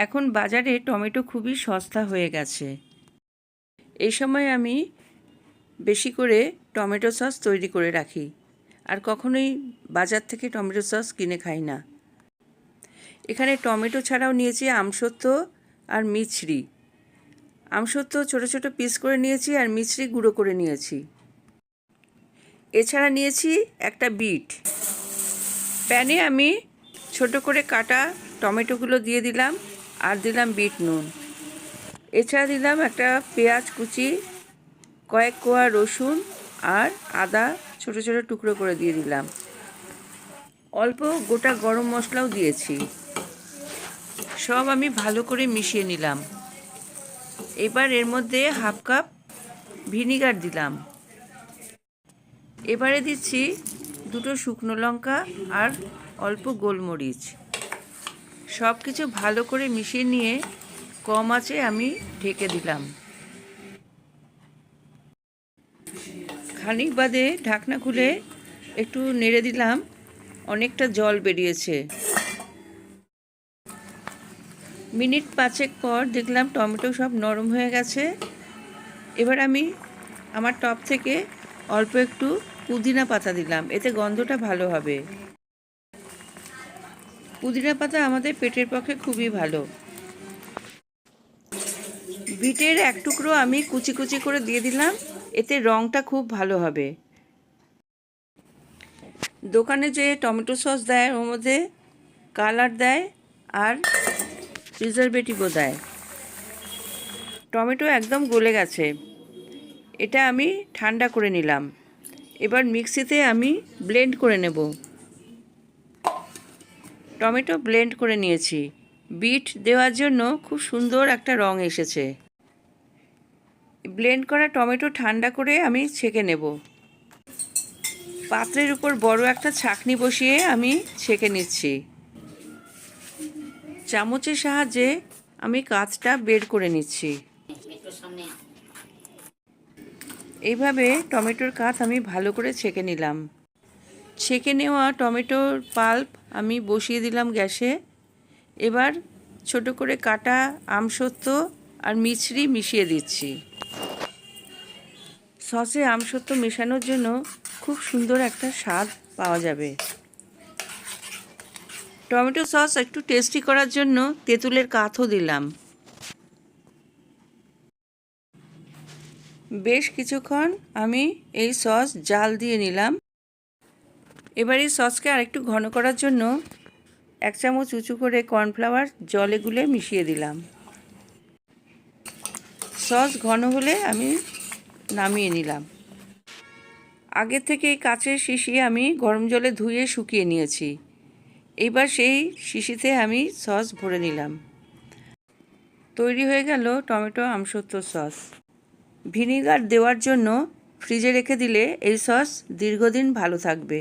এখন বাজারে টমেটো খুবই সস্তা হয়ে গেছে। এই সময় আমি বেশি করে টমেটো সস তৈরি করে রাখি, আর কখনোই বাজার থেকে টমেটো সস কিনে খাই না। এখানে টমেটো ছাড়াও নিয়েছি আমসত্ত্ব আর মিছরি। আমসত্ত্ব ছোট ছোট পিস করে নিয়েছি আর মিছরি গুঁড়ো করে নিয়েছি। এছাড়া নিয়েছি একটা বিট। প্যানে আমি ছোট করে কাটা টমেটোগুলো দিয়ে দিলাম, আর দিলাম বিট নুন। এছাড়া দিলাম একটা পেঁয়াজ কুচি, কয়েক কোয়া রসুন আর আদা ছোট ছোট টুকরো করে দিয়ে দিলাম। অল্প গোটা গরম মশলাও দিয়েছি। সব আমি ভালো করে মিশিয়ে নিলাম। এবার এর মধ্যে হাফ কাপ ভিনিগার দিলাম। এবারে দিচ্ছি দুটো শুকনো লঙ্কা আর অল্প গোলমরিচ। সব কিছু ভালো করে মিশিয়ে নিয়ে কম আঁচে আমি ঢেকে দিলাম। খানিক বাদে ঢাকনা খুলে একটু নেড়ে দিলাম। অনেকটা জল বেরিয়েছে। মিনিট 5 পর দেখলাম টমেটো সব নরম হয়ে গেছে। এবার আমি আমার টপ থেকে অল্প একটু পুদিনা পাতা দিলাম, এতে গন্ধটা ভালো হবে। পুদিনা পাতা আমাদের পেটের পক্ষে খুবই ভালো। বিটের এক টুকরো আমি কুচি কুচি করে দিয়ে দিলাম, এতে রঙটা খুব ভালো হবে। দোকানে যে টমেটো সস দেয় ওর মধ্যে কালার দেয় আর প্রিজারভেটিভও দেয়। টমেটো একদম গলে গেছে। এটা আমি ঠান্ডা করে নিলাম। এবার মিক্সিতে আমি ব্লেন্ড করে নেব। টমেটো ব্লেন্ড করে নিয়েছি। বিট দেওয়ার জন্য খুব সুন্দর একটা রং এসেছে। ব্লেন্ড করা টমেটো ঠান্ডা করে আমি ছেঁকে নেব। পাত্রের উপর বড় একটা ছাঁকনি বসিয়ে আমি ছেঁকে নিচ্ছি। চামচের সাহায্যে আমি কাঁচটা বের করে নিচ্ছি। এইভাবে টমেটোর কাঁচ আমি ভালো করে ছেঁকে নিলাম। ছেঁকে নেওয়া টমেটোর পাল্প আমি বসিয়ে দিলাম গ্যাসে। এবার ছোট করে কাটা আমসত্ত্ব আর মিছরি মিশিয়ে দিচ্ছি। সসে আমসত্ত্ব মেশানোর জন্য খুব সুন্দর একটা স্বাদ পাওয়া যাবে। টমেটো সস একটু টেস্টি করার জন্য তেঁতুলের কাঠও দিলাম। বেশ কিছুক্ষণ আমি এই সস জাল দিয়ে নিলাম। এবার এই সসকে আরেকটু ঘন করার জন্য 1 চামচ উঁচু করে কর্নফ্লাওয়ার জলে গুলে মিশিয়ে দিলাম। সস ঘন হলে আমি নামিয়ে নিলাম। আগে থেকে এই কাচের শিশি আমি গরম জলে ধুয়ে শুকিয়ে নিয়েছি। এইবার সেই শিশিতে আমি সস ভরে নিলাম। তৈরি হয়ে গেল টমেটো আমসত্ত্ব সস। ভিনিগার দেওয়ার জন্য ফ্রিজে রেখে দিলে এই সস দীর্ঘদিন ভালো থাকবে।